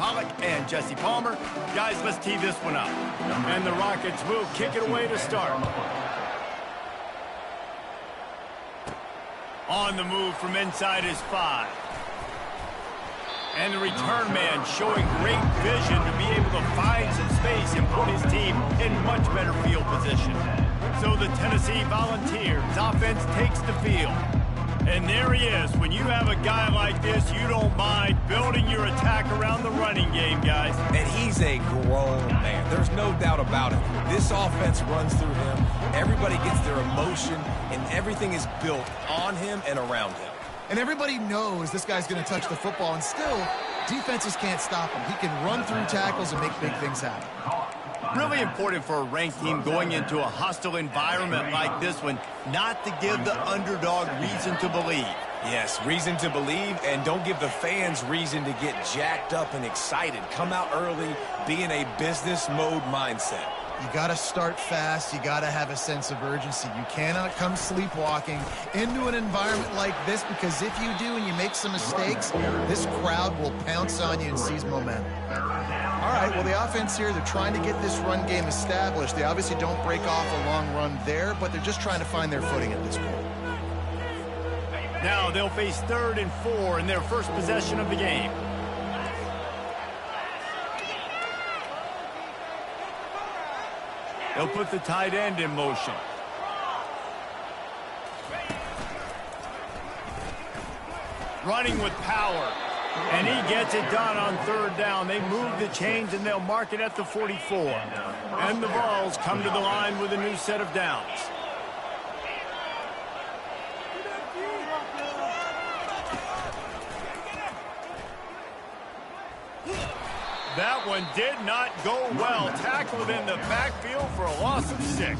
Pollock and Jesse Palmer. Guys, let's tee this one up. And the Rockets will kick it away to start. On the move from inside his 5. And the return man showing great vision to be able to find some space and put his team in much better field position. So the Tennessee Volunteers offense takes the field. And there he is. When you have a guy like this, you don't mind building your attack around the running game, guys. And he's a grown man. There's no doubt about it. This offense runs through him. Everybody gets their emotion, and everything is built on him and around him. And everybody knows this guy's going to touch the football, and still, defenses can't stop him. He can run through tackles and make big things happen. Really important for a ranked team going into a hostile environment like this one, not to give the underdog reason to believe. Yes, reason to believe, and don't give the fans reason to get jacked up and excited. Come out early, be in a business mode mindset. You got to start fast. You got to have a sense of urgency. You cannot come sleepwalking into an environment like this, because if you do and you make some mistakes, this crowd will pounce on you and seize momentum. All right, well, the offense here, they're trying to get this run game established. They obviously don't break off a long run there, but they're just trying to find their footing at this point. Now they'll face 3rd and 4 in their first possession of the game. They'll put the tight end in motion. Running with power. And he gets it done on 3rd down. They move the chains, and they'll mark it at the 44. And the Vols come to the line with a new set of downs. That one did not go well. Tackled in the backfield for a loss of 6.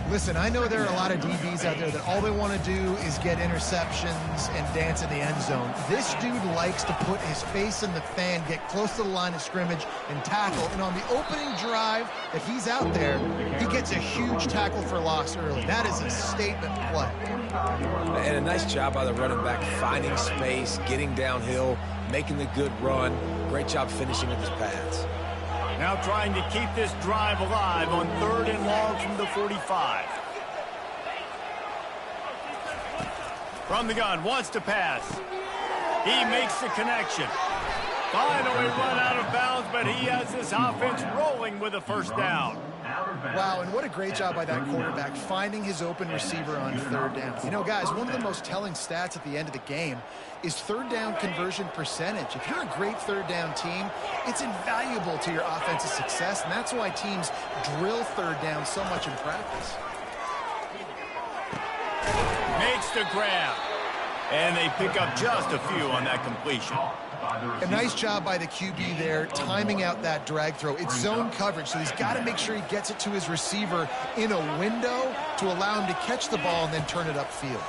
Listen, I know there are a lot of DBs out there that all they want to do is get interceptions and dance in the end zone. This dude likes to put his face in the fan, get close to the line of scrimmage, and tackle. And on the opening drive that he's out there, he gets a huge tackle for loss early. That is a statement play. And a nice job by the running back, finding space, getting downhill, making the good run. Great job finishing with his pads. Now trying to keep this drive alive on 3rd and long from the 45. From the gun, wants to pass. He makes the connection. Finally run out of bounds, but he has this offense rolling with a 1st down. Wow, and what a great job by that quarterback, finding his open receiver on 3rd down. You know, guys, one of the most telling stats at the end of the game is 3rd down conversion percentage. If you're a great 3rd down team, it's invaluable to your offensive success, and that's why teams drill 3rd down so much in practice. Makes the grab, and they pick up just a few on that completion. A nice job by the QB there, timing out that drag throw. It's zone coverage, so he's got to make sure he gets it to his receiver in a window to allow him to catch the ball and then turn it upfield.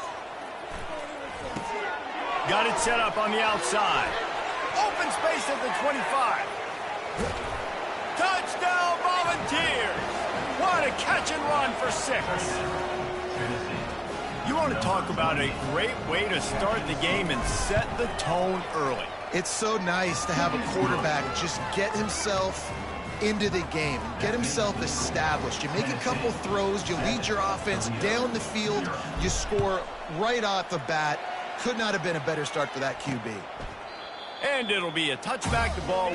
Got it set up on the outside. Open space at the 25. Touchdown, Volunteers! What a catch and run for 6. You want to talk about a great way to start the game and set the tone early. It's so nice to have a quarterback just get himself into the game, get himself established. You make a couple throws, you lead your offense down the field, you score right off the bat. Could not have been a better start for that QB. And it'll be a touchback. The ball.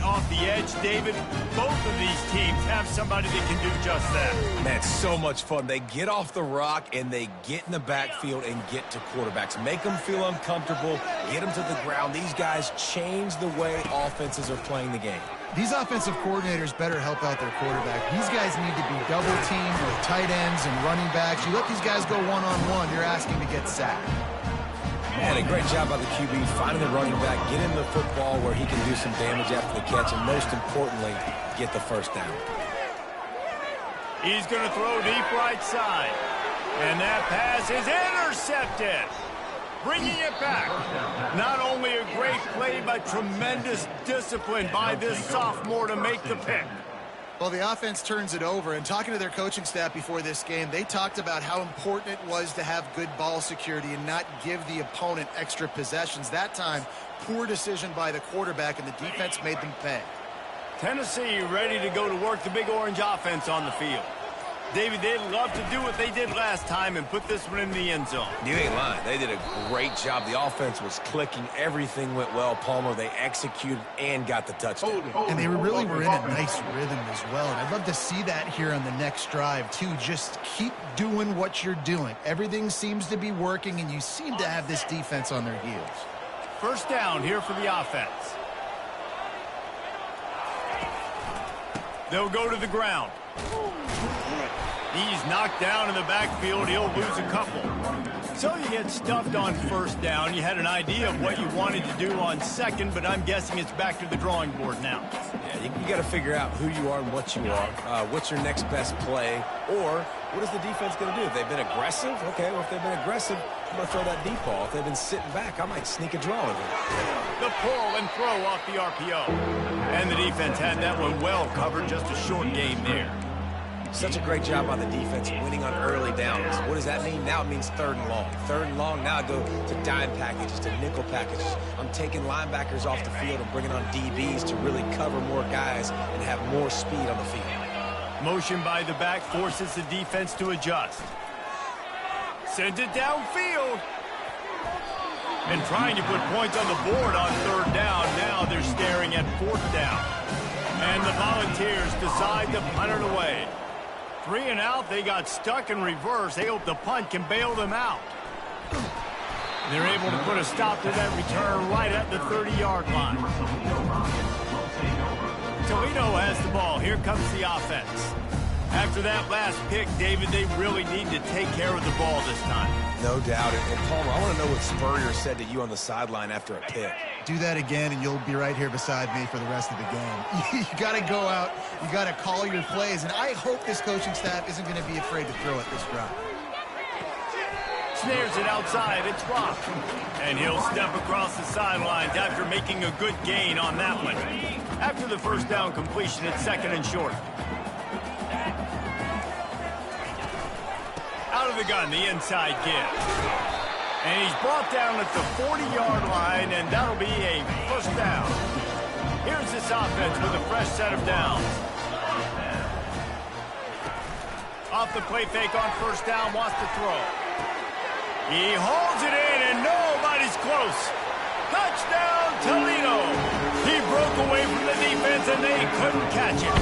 off the edge, David. Both of these teams have somebody that can do just that. Man, it's so much fun. They get off the rock and they get in the backfield and get to quarterbacks. Make them feel uncomfortable, get them to the ground. These guys change the way offenses are playing the game. These offensive coordinators better help out their quarterback. These guys need to be double-teamed with tight ends and running backs. You let these guys go one-on-one, you're asking to get sacked. Man, a great job by the QB finding the running back, get him the football where he can do some damage after the catch, and most importantly, get the first down. He's going to throw deep right side. And that pass is intercepted. Bringing it back. Not only a great play, but tremendous discipline by this sophomore to make the pick. Well, the offense turns it over, and talking to their coaching staff before this game, they talked about how important it was to have good ball security and not give the opponent extra possessions. That time, poor decision by the quarterback, and the defense made them pay. Tennessee ready to go to work the Big Orange offense on the field. David, they'd love to do what they did last time and put this one in the end zone. You ain't lying. They did a great job. The offense was clicking. Everything went well. Palmer, they executed and got the touchdown. And they really were in a nice rhythm as well. And I'd love to see that here on the next drive, too. Just keep doing what you're doing. Everything seems to be working, and you seem to have this defense on their heels. First down here for the offense. They'll go to the ground. He's knocked down in the backfield. He'll lose a couple. So you get stuffed on first down. You had an idea of what you wanted to do on second, but I'm guessing it's back to the drawing board now. Yeah, you got to figure out who you are and what you are. What's your next best play? Or what is the defense going to do? If they've been aggressive, okay, well, if they've been aggressive, I'm going to throw that deep ball. If they've been sitting back, I might sneak a draw in here. The pull and throw off the RPO. And the defense had that one well covered. Just a short game there. Such a great job by the defense winning on early downs. What does that mean? Now it means third and long. Third and long, now I go to dime packages, to nickel packages. I'm taking linebackers off the field and bringing on DBs to really cover more guys and have more speed on the field. Motion by the back forces the defense to adjust. Sends it downfield. And trying to put points on the board on third down. Now they're staring at fourth down. And the Volunteers decide to punt it away. 3 and out, they got stuck in reverse. They hope the punt can bail them out. They're able to put a stop to that return right at the 30-yard line. Toledo has the ball. Here comes the offense. After that last pick, David, they really need to take care of the ball this time. No doubt. And Palmer, I want to know what Spurrier said to you on the sideline after a pick. Do that again, and you'll be right here beside me for the rest of the game. You got to go out. You got to call your plays, and I hope this coaching staff isn't going to be afraid to throw it this drive. Snares it outside. It's Rock. And he'll step across the sidelines after making a good gain on that one. After the first down completion, it's second and short. Out of the gun, the inside give. And he's brought down at the 40-yard line, and that'll be a first down. Here's this offense with a fresh set of downs. Off the play fake on first down, wants to throw. He holds it in, and nobody's close. Touchdown, Toledo. He broke away from the defense, and they couldn't catch it.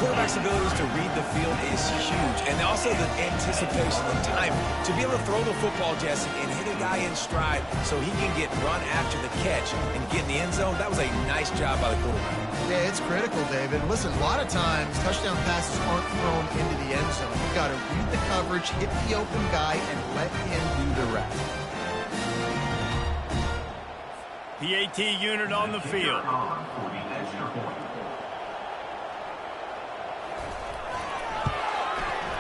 Quarterback's abilities to read the field is huge, and also the anticipation, the time to be able to throw the football, Jesse, and hit a guy in stride so he can get run after the catch and get in the end zone. That was a nice job by the quarterback. Yeah, it's critical, David. Listen, a lot of times touchdown passes aren't thrown into the end zone. You got to read the coverage, hit the open guy, and let him do the rest. PAT unit on the field.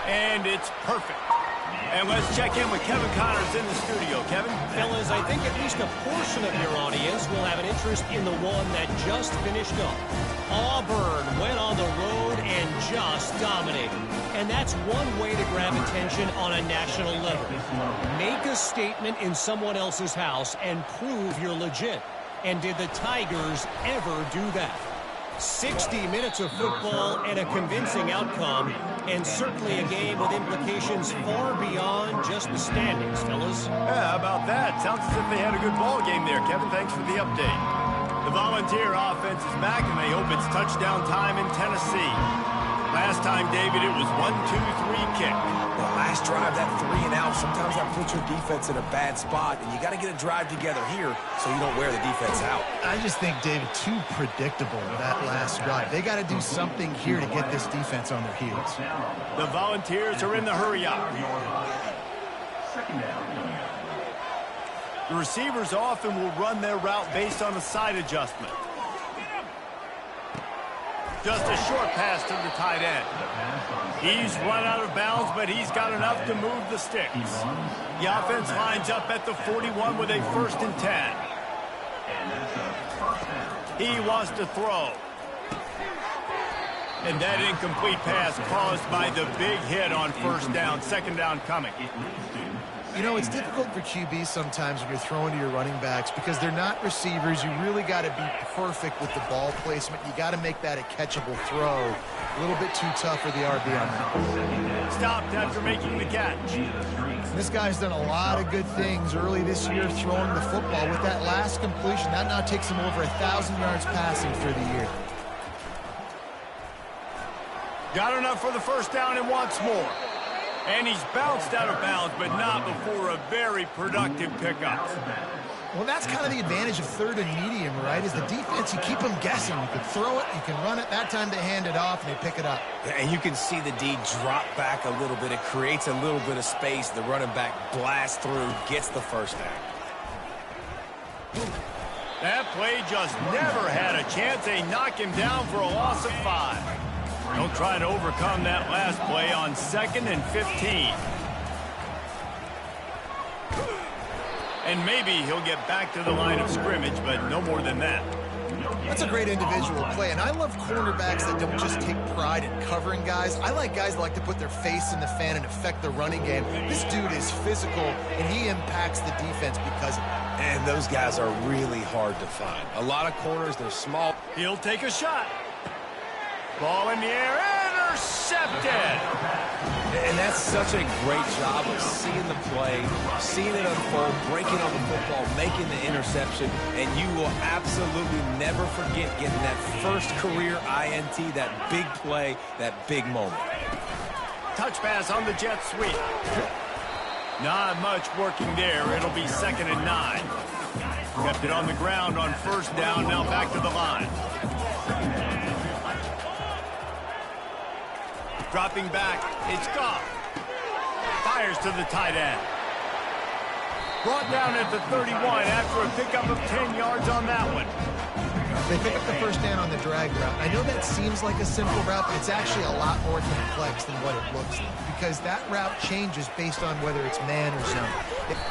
And it's perfect. And let's check in with Kevin Connors in the studio. Kevin? Fellas, I think at least a portion of your audience will have an interest in the one that just finished up. Auburn went on the road and just dominated. And that's one way to grab attention on a national level. Make a statement in someone else's house and prove you're legit. And did the Tigers ever do that? 60 minutes of football and a convincing outcome, and certainly a game with implications far beyond just the standings, fellas. Yeah, how about that? Sounds as if they had a good ball game there, Kevin. Thanks for the update. The Volunteer offense is back, and they hope it's touchdown time in Tennessee. Last time, David, it was 1-2-3 kick. The last drive, that 3 and out, sometimes that puts your defense in a bad spot, and you got to get a drive together here so you don't wear the defense out. I just think, David, too predictable that last drive. They got to do something here to get this defense on their heels. The Volunteers are in the hurry-up. The receivers often will run their route based on a side adjustment. Just a short pass to the tight end. He's run out of bounds, but he's got enough to move the sticks. The offense lines up at the 41 with a 1st and 10. He wants to throw. And that incomplete pass caused by the big hit on 1st down, 2nd down coming. You know, it's difficult for QBs sometimes when you're throwing to your running backs because they're not receivers. You really got to be perfect with the ball placement. You got to make that a catchable throw. A little bit too tough for the RB on that. Stopped after making the catch. This guy's done a lot of good things early this year throwing the football. With that last completion, that now takes him over 1,000 yards passing for the year. Got enough for the 1st down and wants more. And he's bounced out of bounds, but not before a very productive pickup. Well, that's kind of the advantage of 3rd and medium, right? Is the defense, you keep them guessing. You can throw it, you can run it. That time they hand it off, and they pick it up. And you can see the D drop back a little bit. It creates a little bit of space. The running back blasts through, gets the 1st down. That play just never had a chance. They knock him down for a loss of 5. They'll try to overcome that last play on 2nd and 15. And maybe he'll get back to the line of scrimmage, but no more than that. That's a great individual play, and I love cornerbacks that don't just take pride in covering guys. I like guys that like to put their face in the fan and affect the running game. This dude is physical, and he impacts the defense because of it. And those guys are really hard to find. A lot of corners, they're small. He'll take a shot. Ball in the air, intercepted. And that's such a great job of seeing the play, seeing it unfold, breaking on the football, making the interception, and you will absolutely never forget getting that first career INT, that big play, that big moment. Touch pass on the jet sweep. Not much working there. It'll be 2nd and 9. Kept it on the ground on 1st down, now back to the line. Dropping back, it's Goff. Fires to the tight end. Brought down at the 31 after a pickup of 10 yards on that one. They pick up the 1st down on the drag route. I know that seems like a simple route, but it's actually a lot more complex than what it looks like because that route changes based on whether it's man or zone.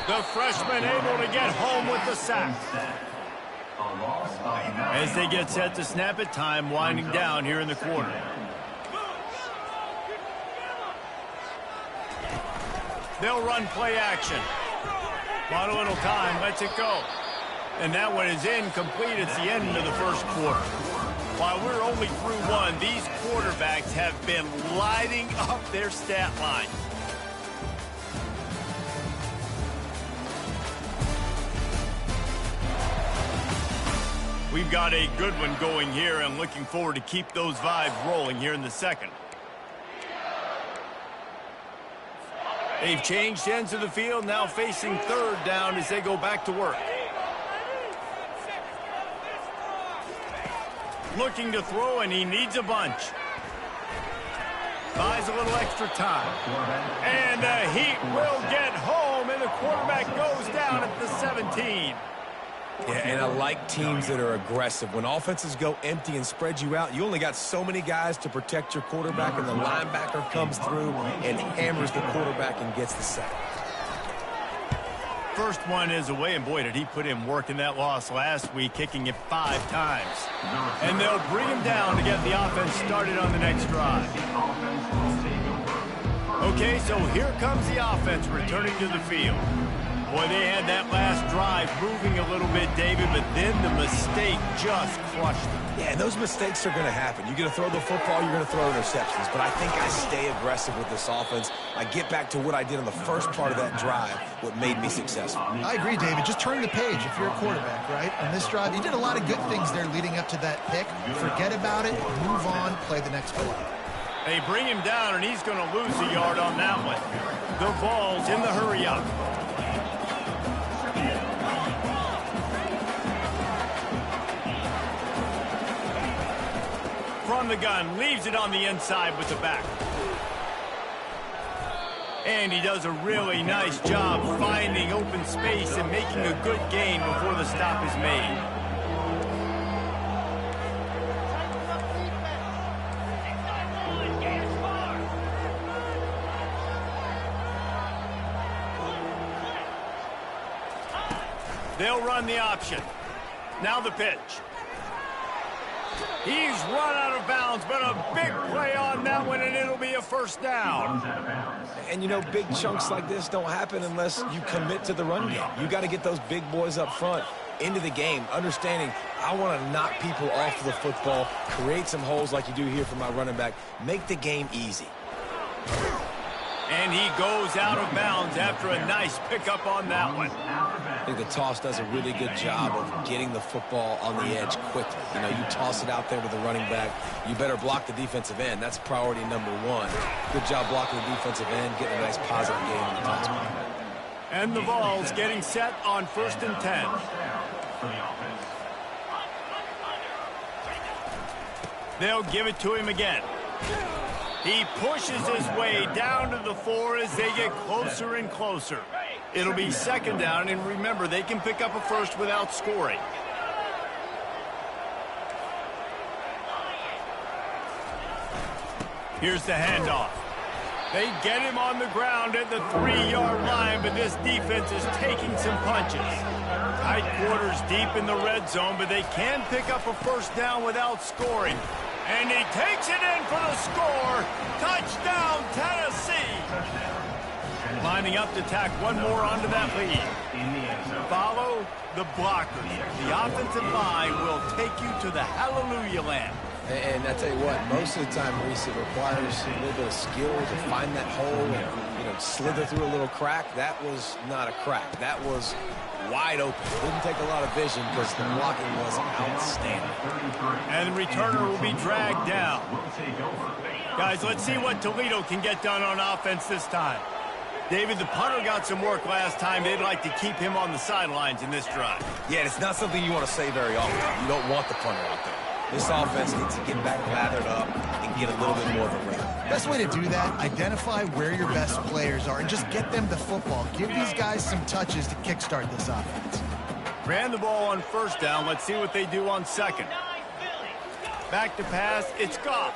The freshman able to get home with the sack. As they get set to snap it, time winding down here in the quarter. They'll run play action. Want a little time, lets it go. And that one is incomplete. It's the end of the 1st quarter. While we're only through 1, these quarterbacks have been lighting up their stat line. We've got a good one going here. I'm looking forward to keep those vibes rolling here in the 2nd. They've changed ends of the field, now facing 3rd down as they go back to work. Looking to throw, and he needs a bunch. Buys a little extra time. And the Heat will get home, and the quarterback goes down at the 17. Yeah, and I like teams that are aggressive. When offenses go empty and spread you out, you only got so many guys to protect your quarterback, and the linebacker comes through and hammers the quarterback and gets the sack. First one is away, and boy, did he put in work in that loss last week, kicking it 5 times. And they'll bring him down to get the offense started on the next drive. Okay, so here comes the offense returning to the field. Boy, they had that last drive moving a little bit, David, but then the mistake just crushed them. Yeah, and those mistakes are going to happen. You're going to throw the football, you're going to throw interceptions. But I think I stay aggressive with this offense. I get back to what I did on the first part of that drive, what made me successful. I agree, David. Just turn the page if you're a quarterback, right? On this drive, you did a lot of good things there leading up to that pick. Forget about it, move on, play the next play. They bring him down, and he's going to lose a yard on that one. The Vols in the hurry-up. From the gun, leaves it on the inside with the back. And he does a really nice job finding open space and making a good gain before the stop is made. They'll run the option. Now the pitch. He's run out of bounds, but a big play on that one, and it'll be a first down. And, you know, big chunks like this don't happen unless you commit to the run game. You got to get those big boys up front into the game, understanding I want to knock people off of the football, create some holes like you do here for my running back, make the game easy. And he goes out of bounds after a nice pickup on that one. I think the toss does a really good job of getting the football on the edge quickly. You know, you toss it out there to the running back, you better block the defensive end. That's priority number one. Good job blocking the defensive end, getting a nice positive game on the toss. And the Vols getting set on 1st and 10. They'll give it to him again. He pushes his way down to the 4 as they get closer and closer. It'll be 2nd down, and remember, they can pick up a first without scoring. Here's the handoff. They get him on the ground at the 3-yard line, but this defense is taking some punches. Tight quarters deep in the red zone, but they can pick up a first down without scoring. And he takes it in for the score. Touchdown, Tennessee. Lining up to tack one more onto that lead. Follow the blockers. The offensive line will take you to the hallelujah land. And I tell you what, most of the time, Reese, it requires a little bit of skill to find that hole and, you know, slither through a little crack. That was not a crack. That was wide open. Didn't take a lot of vision because the blocking was outstanding. And the returner will be dragged down. Guys, let's see what Toledo can get done on offense this time. David, the punter got some work last time. They'd like to keep him on the sidelines in this drive. Yeah, it's not something you want to say very often. You don't want the punter out there. This offense needs to get back lathered up and get a little bit more of a rhythm. Best way to do that, identify where your best players are and just get them the football. Give these guys some touches to kickstart this offense. Ran the ball on 1st down. Let's see what they do on 2nd. Back to pass. It's Goff.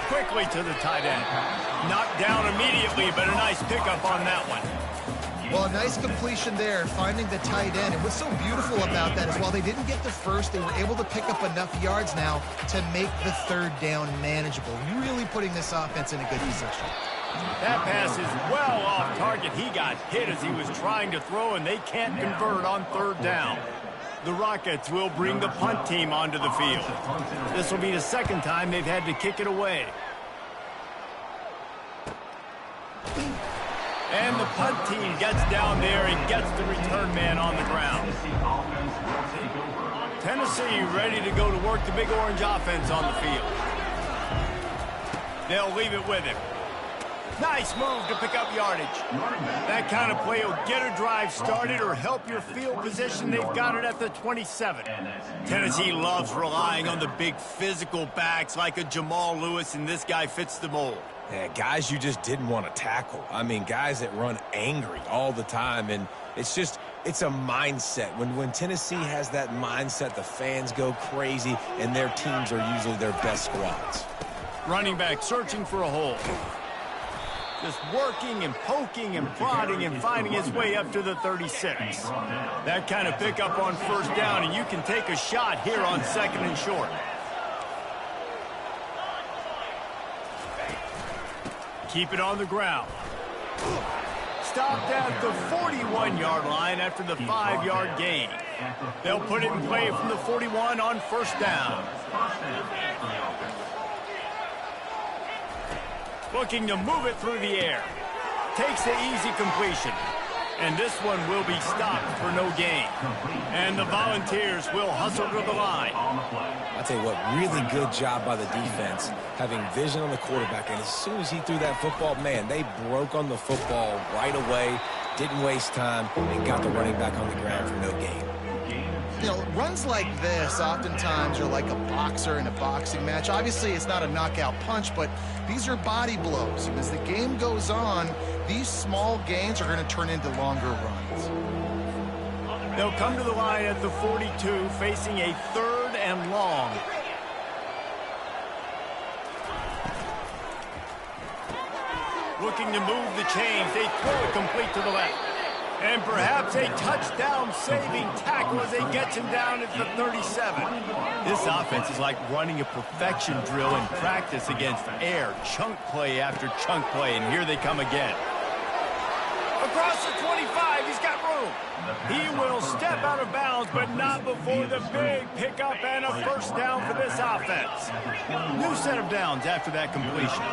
Quickly to the tight end. Knocked down immediately, but a nice pickup on that one. Well, a nice completion there, finding the tight end. And what's so beautiful about that is while they didn't get the first, they were able to pick up enough yards now to make the 3rd down manageable. Really putting this offense in a good position. That pass is well off target. He got hit as he was trying to throw, and they can't convert on 3rd down. The Rockets will bring the punt team onto the field. This will be the 2nd time they've had to kick it away. And the punt team gets down there and gets the return man on the ground. Tennessee ready to go to work the Big Orange offense on the field. They'll leave it with him. Nice move to pick up yardage. That kind of play will get a drive started or help your field position. They've got it at the 27. Tennessee loves relying on the big physical backs like a Jamal Lewis, and this guy fits the mold. Yeah, guys you just didn't want to tackle. I mean, guys that run angry all the time, and it's a mindset. When Tennessee has that mindset, the fans go crazy, and their teams are usually their best squads. Running back searching for a hole. Just working and poking and prodding and finding his way up to the 36. That kind of pickup on 1st down, and you can take a shot here on 2nd and short. Keep it on the ground. stopped at the 41-yard line after the 5-yard gain. They'll put it in play from the 41 on first down. Looking to move it through the air. Takes the easy completion. And this one will be stopped for no gain. And the Volunteers will hustle to the line. I'll tell you what, really good job by the defense, having vision on the quarterback. And as soon as he threw that football, man, they broke on the football right away, didn't waste time, and got the running back on the ground for no gain. You know, runs like this oftentimes are like a boxer in a boxing match. Obviously, it's not a knockout punch, but these are body blows. And as the game goes on, these small gains are going to turn into longer runs. They'll come to the line at the 42, facing a 3rd and long. Looking to move the chains. They throw it complete to the left. And perhaps a touchdown-saving tackle as they get him down at the 37. This offense is like running a perfection drill in practice against air. Chunk play after chunk play, and here they come again. Across the 25, he's got room. He will step out of bounds, but not before the big pickup and a first down for this offense. New set of downs after that completion.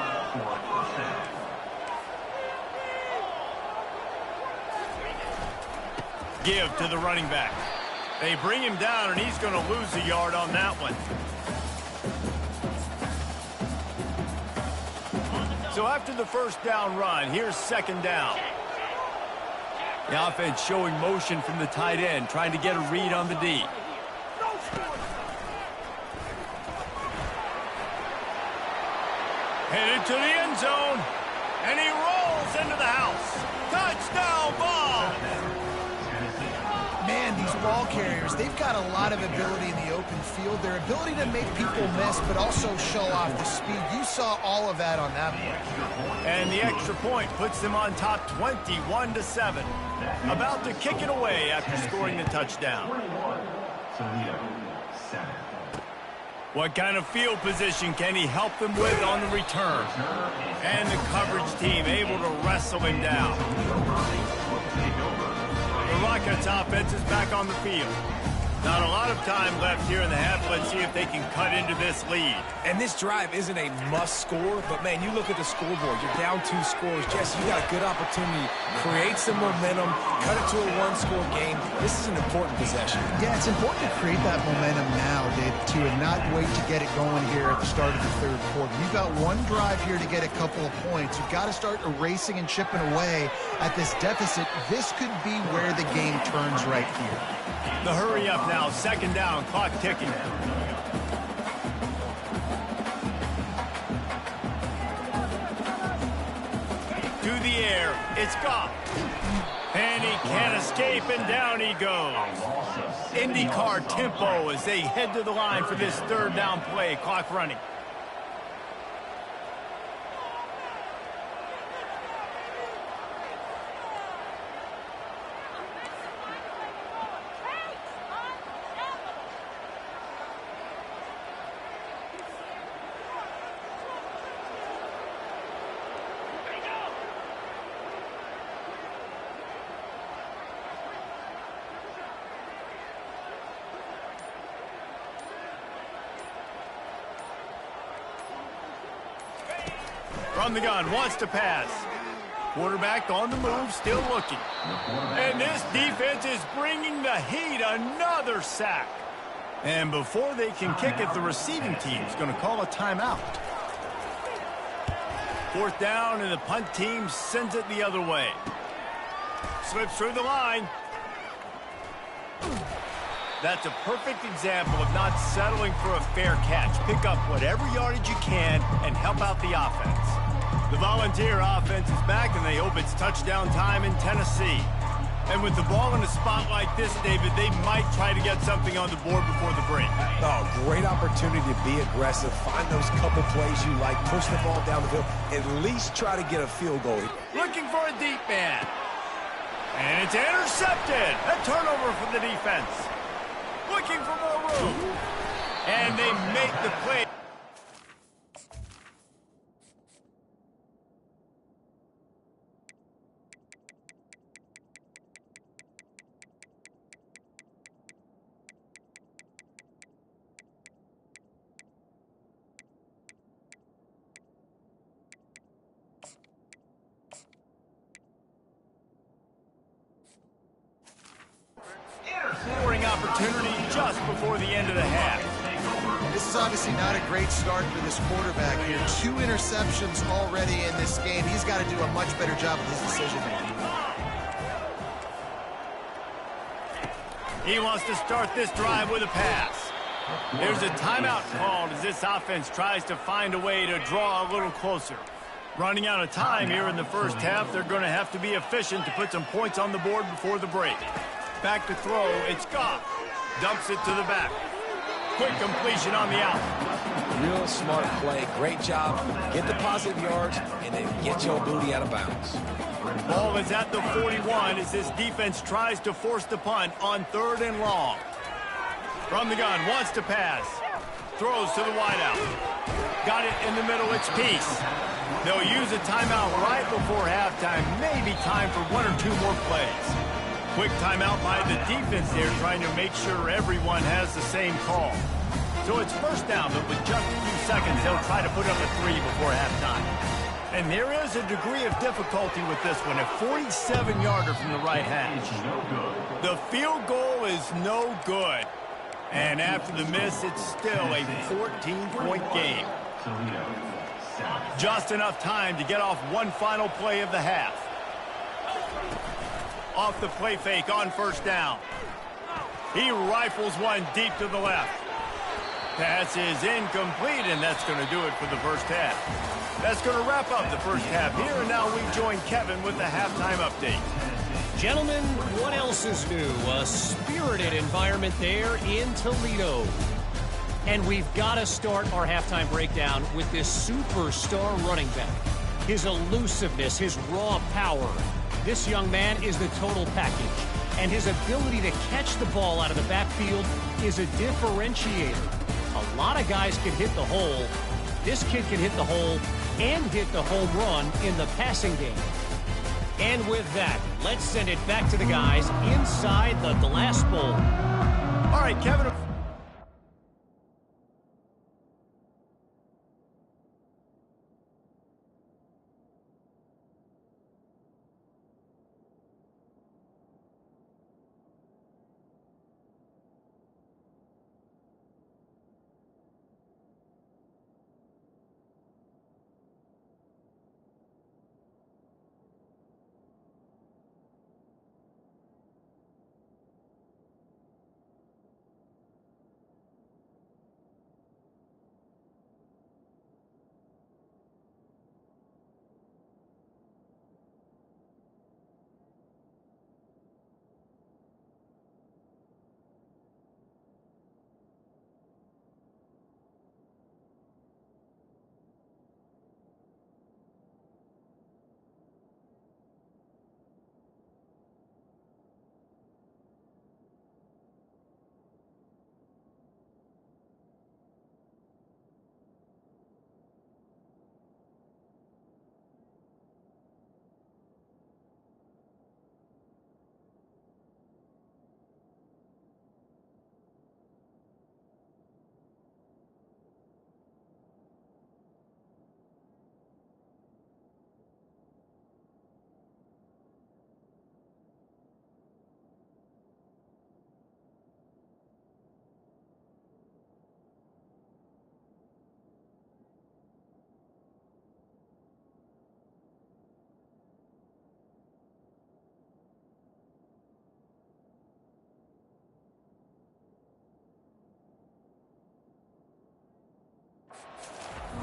Give to the running back. They bring him down, and he's going to lose a yard on that one. So after the first down run, here's second down. The offense showing motion from the tight end, trying to get a read on the D. Headed to the end zone, and he rolls into the house. Touchdown ball! Man, these ball carriers, they've got a lot of ability in the open field. Their ability to make people miss, but also show off the speed. You saw all of that on that play. And the extra point puts them on top 21-7. About to kick it away after scoring the touchdown. What kind of field position can he help them with on the return? And the coverage team able to wrestle him down. The Rockets offense is back on the field. Not a lot of time left here in the half. Let's see if they can cut into this lead. And this drive isn't a must score, but man, you look at the scoreboard, you're down 2 scores. Jesse, you got a good opportunity. Create some momentum, cut it to a 1-score game. This is an important possession. Yeah, it's important to create that momentum now, Dave, too, and not wait to get it going here at the start of the 3rd quarter. You've got one drive here to get a couple of points. You've got to start erasing and chipping away at this deficit. This could be where the game turns right here. The hurry up now, second down, clock ticking. To the air, it's Goff. And he can't escape, and down he goes. IndyCar tempo as they head to the line for this 3rd down play, clock running. From the gun, wants to pass. Quarterback on the move, still looking. And this defense is bringing the heat, another sack. And before they can kick it, the receiving team is going to call a timeout. 4th down, and the punt team sends it the other way. Slips through the line. That's a perfect example of not settling for a fair catch. Pick up whatever yardage you can and help out the offense. The Volunteer offense is back, and they hope it's touchdown time in Tennessee. And with the ball in a spot like this, David, they might try to get something on the board before the break. Oh, great opportunity to be aggressive. Find those couple plays you like. Push the ball down the field. At least try to get a field goal. Looking for a deep man. And it's intercepted. A turnover for the defense. Looking for more room. And they make the play. opportunity just before the end of the half. This is obviously not a great start for this quarterback here. 2 interceptions already in this game. He's got to do a much better job of his decision-making. He wants to start this drive with a pass. There's a timeout called as this offense tries to find a way to draw a little closer. Running out of time here in the first half, they're going to have to be efficient to put some points on the board before the break. Back to throw, it's Goff. Dumps it to the back. Quick completion on the out. Real smart play. Great job. Get the positive yards, and then get your booty out of bounds. Ball is at the 41 as this defense tries to force the punt on 3rd and long. From the gun, wants to pass. Throws to the wideout. Got it in the middle, it's Peace. They'll use a timeout right before halftime. Maybe time for 1 or 2 more plays. Quick timeout by the defense there, trying to make sure everyone has the same call. So it's first down, but with just a few seconds, they'll try to put up a 3 before halftime. And there is a degree of difficulty with this one, a 47-yarder from the right hash. The field goal is no good. And after the miss, it's still a 14-point game. Just enough time to get off one final play of the half. Off the play fake on first down. He rifles one deep to the left. Pass is incomplete, and that's going to do it for the first half. That's going to wrap up the first half here, and now we join Kevin with the halftime update. Gentlemen, what else is new? A spirited environment there in Toledo. And we've got to start our halftime breakdown with this superstar running back. His elusiveness, his raw power. This young man is the total package. And his ability to catch the ball out of the backfield is a differentiator. A lot of guys can hit the hole. This kid can hit the hole and hit the home run in the passing game. And with that, let's send it back to the guys inside the glass bowl. All right, Kevin.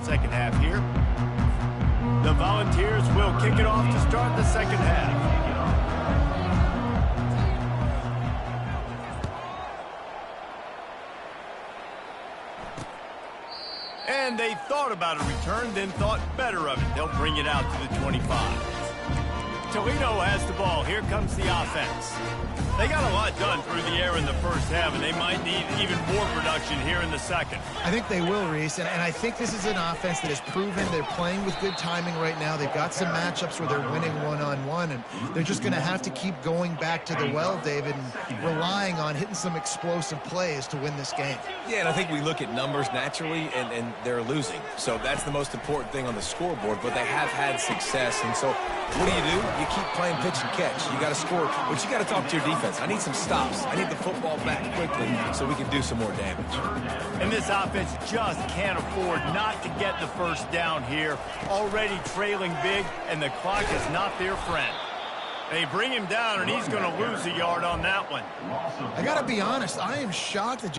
Second half here. The Volunteers will kick it off to start the second half. And they thought about a return, then thought better of it. They'll bring it out to the 25. Toledo has the ball. Here comes the offense. They got a lot done through the air in the first half, and they might need even more production here in the second. I think they will, Reese, and I think this is an offense that has proven they're playing with good timing right now. They've got some matchups where they're winning one-on-one, and they're just going to have to keep going back to the well, David, and relying on hitting some explosive plays to win this game. Yeah, and I think we look at numbers naturally, and they're losing. So that's the most important thing on the scoreboard, but they have had success. And so what do? You to keep playing pitch and catch. You got to score, but you got to talk to your defense. I need some stops. I need the football back quickly so we can do some more damage. And this offense just can't afford not to get the first down here. Already trailing big, and the clock is not their friend. They bring him down, and he's going to lose a yard on that one. I got to be honest, I am shocked that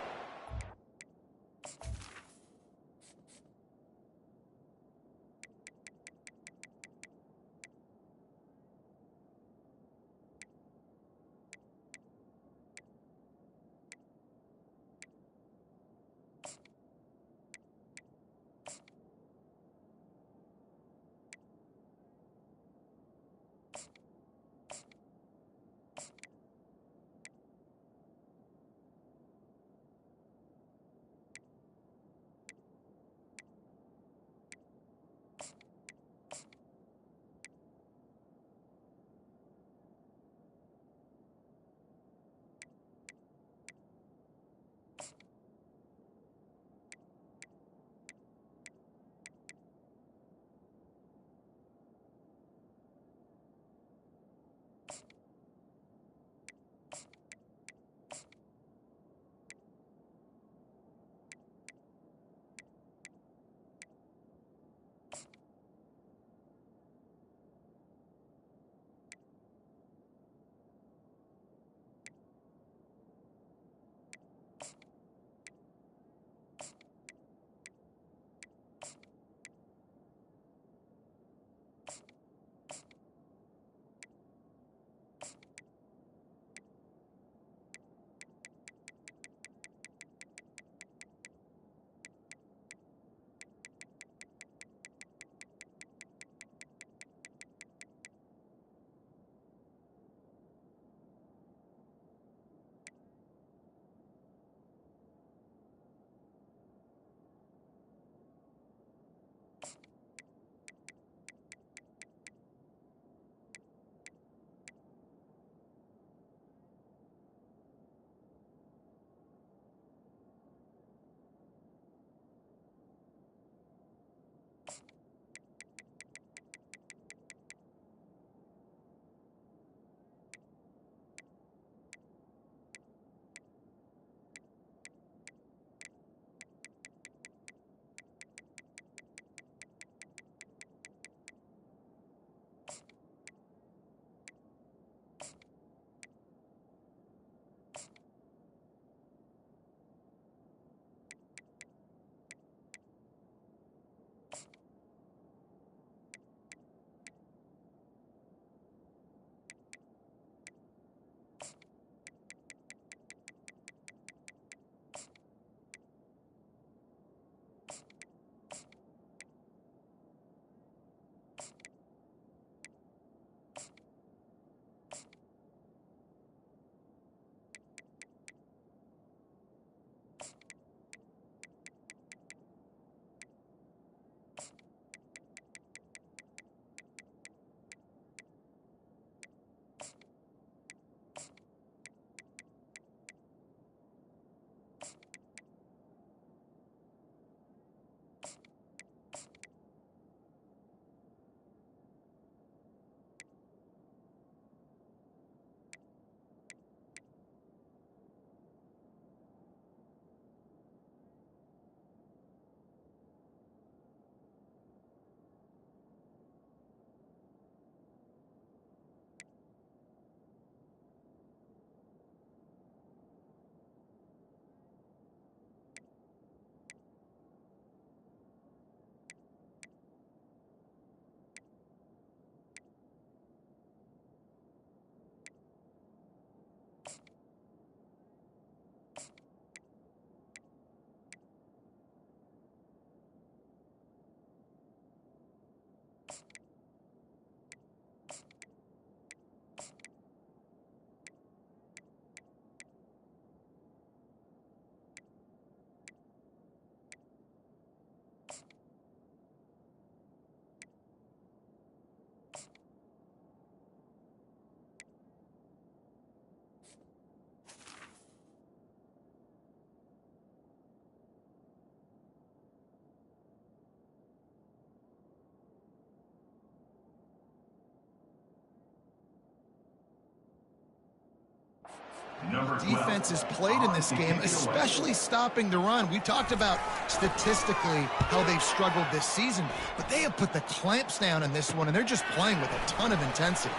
defense has played in this game, especially stopping the run. We talked about statistically how they've struggled this season, but they have put the clamps down in this one, and they're just playing with a ton of intensity.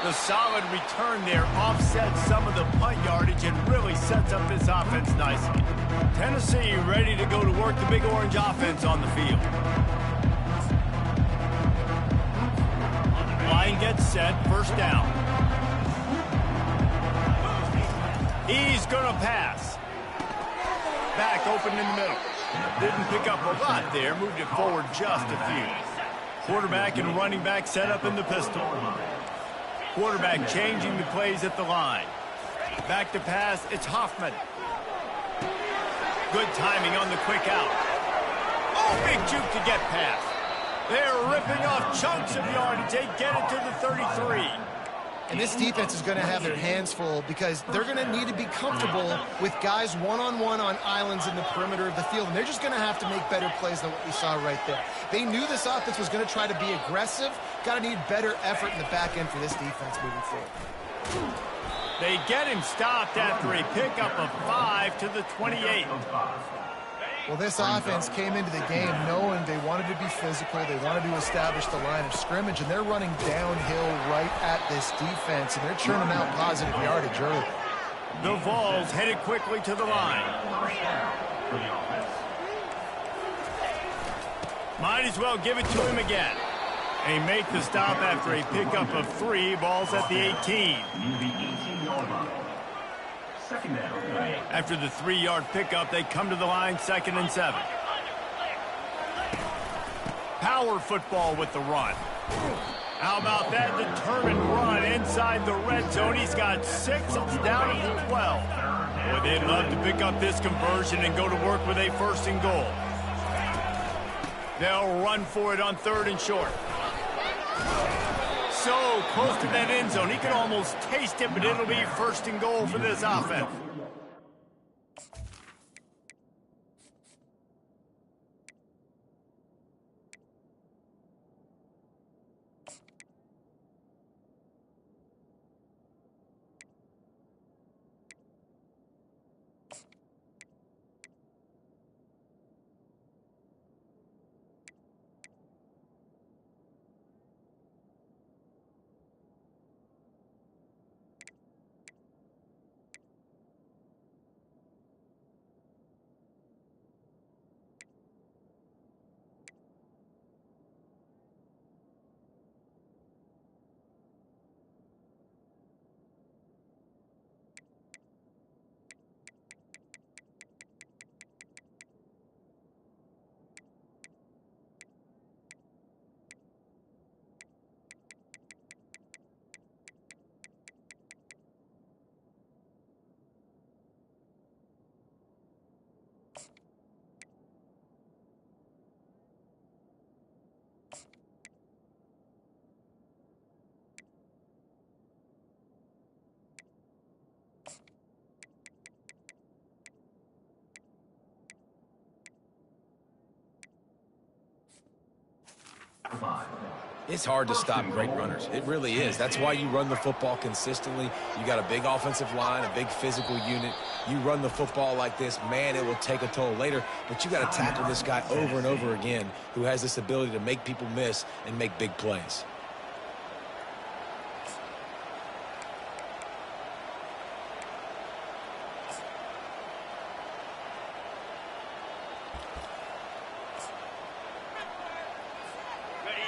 The solid return there offsets some of the punt yardage and really sets up this offense nicely. Tennessee ready to go to work the Big Orange offense on the field. Line gets set, first down. He's going to pass. Back open in the middle. Didn't pick up a lot there, moved it forward just a few. Quarterback and running back set up in the pistol. Quarterback changing the plays at the line. Back to pass, it's Hoffman. Good timing on the quick out. Oh, big juke to get past. They're ripping off chunks of yardage. They get it to the 33. And this defense is going to have their hands full because they're going to need to be comfortable with guys one-on-one on islands in the perimeter of the field. And they're just going to have to make better plays than what we saw right there. They knew this offense was going to try to be aggressive. Got to need better effort in the back end for this defense moving forward. They get him stopped after a pickup of 5 to the 28. Well, this offense came into the game knowing they wanted to be physical, they wanted to establish the line of scrimmage, and they're running downhill right at this defense, and they're churning out positive yardage early. The Vols headed quickly to the line. Might as well give it to him again. They make the stop after a pickup of 3, balls at the 18. After the 3-yard pickup, they come to the line, 2nd and 7. Power football with the run. How about that determined run inside the red zone? He's got 6, it's down to 12. Boy, they'd love to pick up this conversion and go to work with a 1st and goal. They'll run for it on 3rd and short. So close to that end zone. He can almost taste it, but it'll be 1st and goal for this offense. It's hard to stop great runners. It really is. That's why you run the football consistently. You got a big offensive line, a big physical unit. You run the football like this, man, it will take a toll later. But you got to tackle this guy over and over again who has this ability to make people miss and make big plays.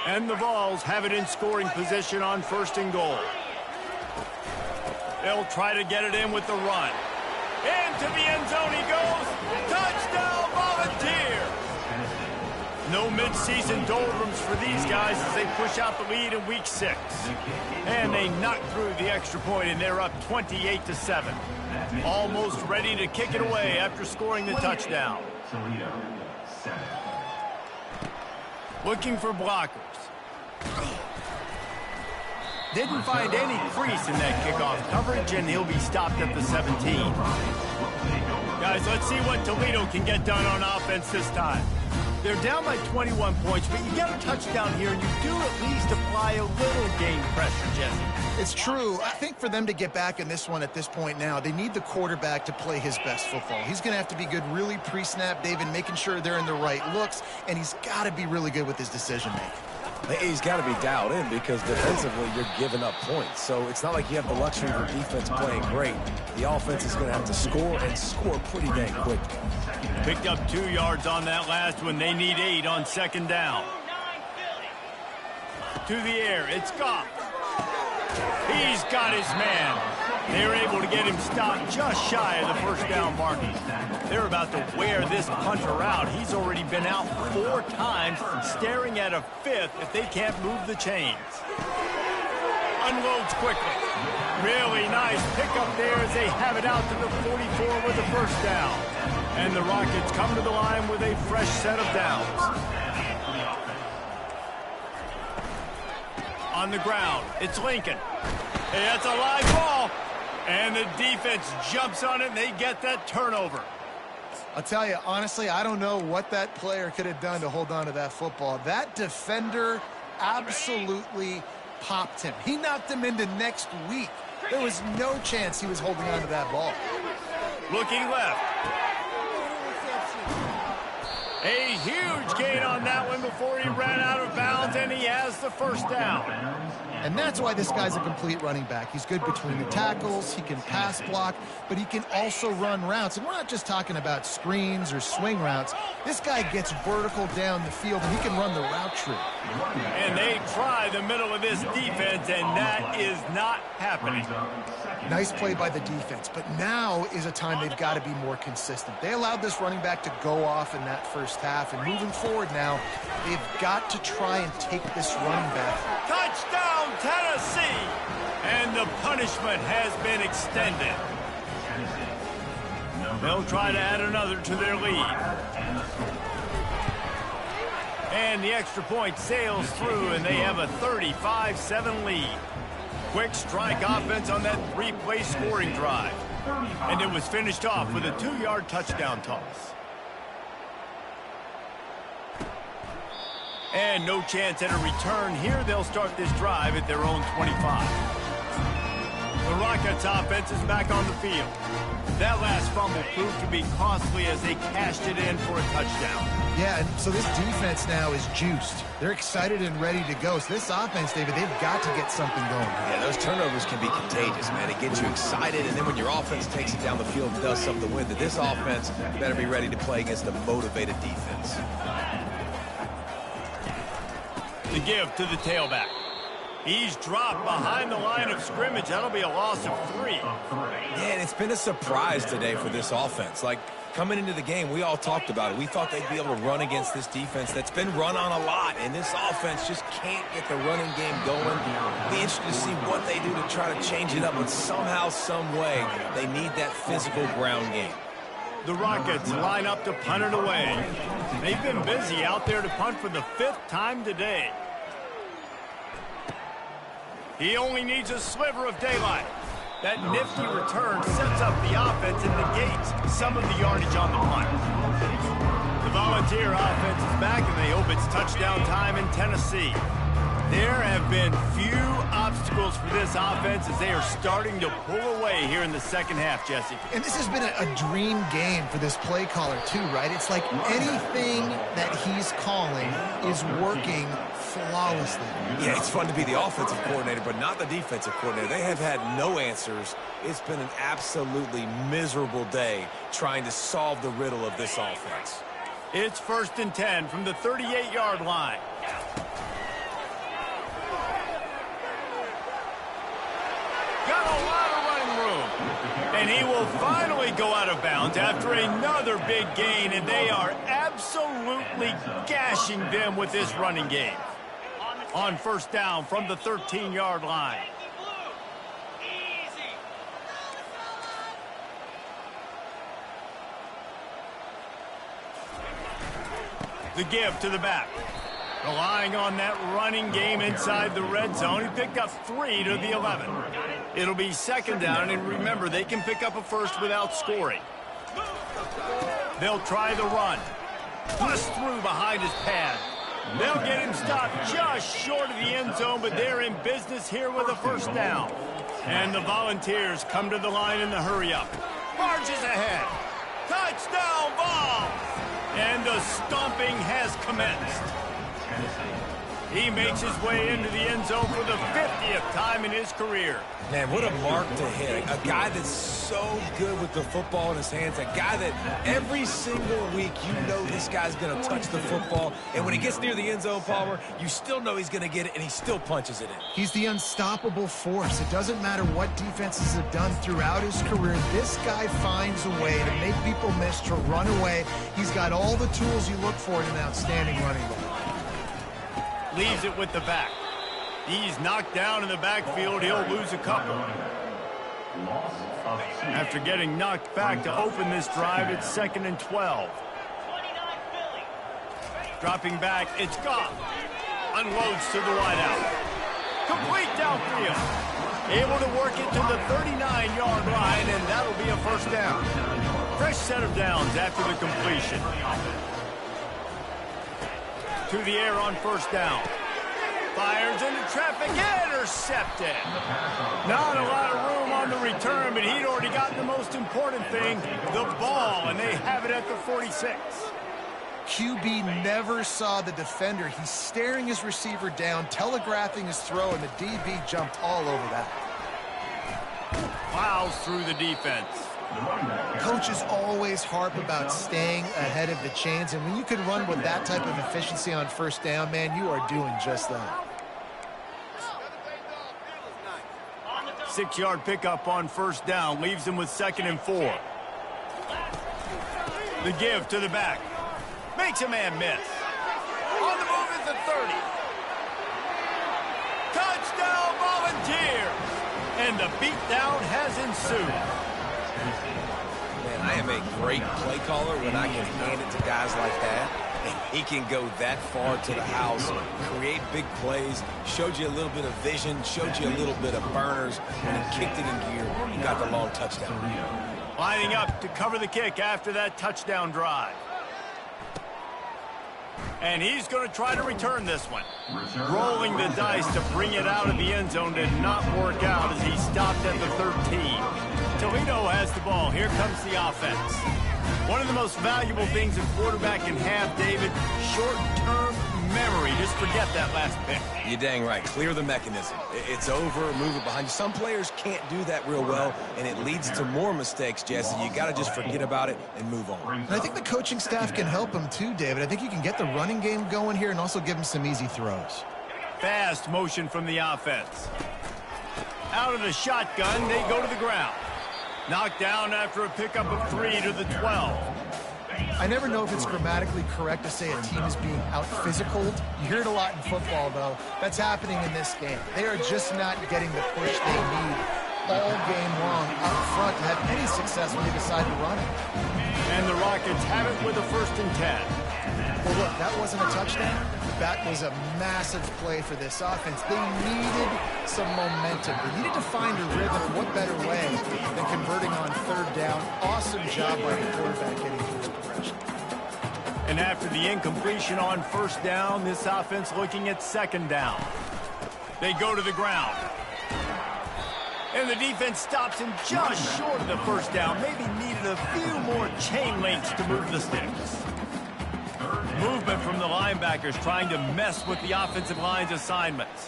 And the Vols have it in scoring position on 1st and goal. They'll try to get it in with the run. Into the end zone he goes. Touchdown, Volunteer! No midseason doldrums for these guys as they push out the lead in week 6. And they knock through the extra point, and they're up 28-7. Almost ready to kick it away after scoring the touchdown. Toledo, 7. Looking for blockers. Didn't find any crease in that kickoff coverage, and he'll be stopped at the 17. Guys, let's see what Toledo can get done on offense this time. They're down by 21 points, but you get a touchdown here, and you do at least apply a little game pressure, Jesse. It's true. I think for them to get back in this one at this point now, they need the quarterback to play his best football. He's going to have to be good really pre-snap, David, making sure they're in the right looks, and he's got to be really good with his decision-making. He's got to be dialed in because defensively you're giving up points. So it's not like you have the luxury of your defense playing great. The offense is going to have to score and score pretty dang quick. Picked up 2 yards on that last one. They need 8 on second down. To the air, it's Goff. He's got his man. They're able to get him stopped just shy of the first down marker. They're about to wear this punter out. He's already been out 4 times, staring at a 5th if they can't move the chains. Unloads quickly. Really nice pickup there as they have it out to the 44 with the first down. And the Rockets come to the line with a fresh set of downs. On the ground, it's Lincoln. Hey, that's a live ball. And the defense jumps on it, and they get that turnover. I'll tell you, honestly, I don't know what that player could have done to hold on to that football. That defender absolutely popped him. He knocked him into next week. There was no chance he was holding on to that ball. Looking left. A huge gain on that one before he ran out of bounds, and he has the first down. And that's why this guy's a complete running back. He's good between the tackles, he can pass block, but he can also run routes. And we're not just talking about screens or swing routes. This guy gets vertical down the field, and he can run the route tree. And they try the middle of this defense, and that is not happening. Nice play by the defense, but now is a time they've got to be more consistent. They allowed this running back to go off in that first half, and moving forward now, they've got to try and take this running back. Touchdown, Tennessee! And the punishment has been extended. They'll try to add another to their lead. And the extra point sails through, and they have a 35-7 lead. Quick strike offense on that 3-play scoring drive. And it was finished off with a 2-yard touchdown toss. And no chance at a return here. They'll start this drive at their own 25. The Rockets offense is back on the field. That last fumble proved to be costly as they cashed it in for a touchdown. Yeah, and so this defense now is juiced. They're excited and ready to go. So this offense, David, they've got to get something going. Yeah, those turnovers can be contagious, man. It gets you excited, and then when your offense takes it down the field and does something with it, this offense better be ready to play against a motivated defense. The give to the tailback. He's dropped behind the line of scrimmage. That'll be a loss of 3. Yeah, and it's been a surprise today for this offense. Like, coming into the game, we all talked about it. We thought they'd be able to run against this defense that's been run on a lot, and this offense just can't get the running game going. Be interested to see what they do to try to change it up, but somehow, some way, they need that physical ground game. The Rockets line up to punt it away. They've been busy out there to punt for the 5th time today. He only needs a sliver of daylight. That nifty return sets up the offense and negates some of the yardage on the punt. The Volunteer offense is back, and they hope it's touchdown time in Tennessee. There have been few obstacles for this offense as they are starting to pull away here in the second half, Jesse. And this has been a dream game for this play caller, too, right? It's like anything that he's calling is working flawlessly. Yeah, it's fun to be the offensive coordinator, but not the defensive coordinator. They have had no answers. It's been an absolutely miserable day trying to solve the riddle of this offense. It's 1st and 10 from the 38-yard line. Got a lot of running room. And he will finally go out of bounds after another big gain, and they are absolutely gashing them with this running game. On 1st down from the 13-yard line. The give to the back. Relying on that running game inside the red zone. He picked up 3 to the 11. It'll be 2nd down, and remember, they can pick up a first without scoring. They'll try the run. Bust through behind his pad. They'll get him stopped just short of the end zone, but they're in business here with a first down. And the Volunteers come to the line in the hurry-up. Marches ahead. Touchdown, Vols! And the stomping has commenced. He makes his way into the end zone for the 50th time in his career. Man, what a mark to hit. A guy that's so good with the football in his hands. A guy that every single week you know this guy's going to touch the football. And when he gets near the end zone, Palmer, you still know he's going to get it, and he still punches it in. He's the unstoppable force. It doesn't matter what defenses have done throughout his career. This guy finds a way to make people miss, to run away. He's got all the tools you look for in an outstanding running back. Leaves it with the back. He's knocked down in the backfield. He'll lose a couple. After getting knocked back to open this drive, it's 2nd and 12. Dropping back, it's Goff. Unloads to the wideout. Complete downfield. Able to work it to the 39-yard line, and that'll be a first down. Fresh set of downs after the completion. To the air on first down. Fires into traffic, intercepted. Not a lot of room on the return, but he'd already gotten the most important thing, the ball, and they have it at the 46. QB never saw the defender. He's staring his receiver down, telegraphing his throw, and the DB jumped all over that. Plows through the defense. Coaches always harp about staying ahead of the chains, and when you can run with that type of efficiency on first down, man, you are doing just that. 6-yard pickup on first down leaves him with 2nd and 4. The give to the back. Makes a man miss. On the move is the 30. Touchdown, Volunteers! And the beatdown has ensued. Man, I am a great play caller when I can hand it to guys like that. And he can go that far to the house, create big plays, showed you a little bit of vision, showed you a little bit of burners, and he kicked it in gear and got the long touchdown. Lining up to cover the kick after that touchdown drive. And he's going to try to return this one. Rolling the dice to bring it out of the end zone did not work out as he stopped at the 13. Toledo has the ball. Here comes the offense. One of the most valuable things a quarterback can have, David, short-term memory. Just forget that last pick. You're dang right. Clear the mechanism. It's over, move it behind you. Some players can't do that real well, and it leads to more mistakes, Jesse. You got to just forget about it and move on. And I think the coaching staff can help him too, David. I think you can get the running game going here and also give him some easy throws. Fast motion from the offense. Out of the shotgun, they go to the ground. Knocked down after a pickup of 3 to the 12. I never know if it's grammatically correct to say a team is being out-physicaled. You hear it a lot in football, though. That's happening in this game. They are just not getting the push they need all game long up front to have any success when they decide to run it. And the Rockets have it with a 1st and 10. Well, look, that wasn't a touchdown. That was a massive play for this offense. They needed some momentum. They needed to find a rhythm. What better way than converting on 3rd down? Awesome job by the quarterback getting through his progression. And after the incompletion on 1st down, this offense looking at 2nd down. They go to the ground. And the defense stops him just short of the 1st down. Maybe needed a few more chain links to move the sticks. Movement from the linebackers trying to mess with the offensive line's assignments.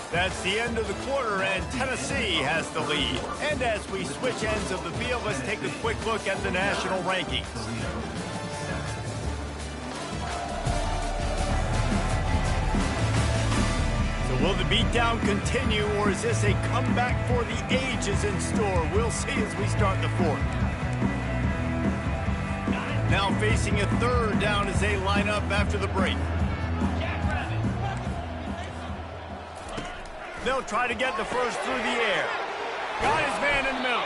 That's the end of the quarter, and Tennessee has the lead. And as we switch ends of the field, let's take a quick look at the national rankings. So will the beatdown continue, or is this a comeback for the ages in store? We'll see as we start the 4th. Now facing a 3rd down as they line up after the break. They'll try to get the first through the air. Got his man in the middle.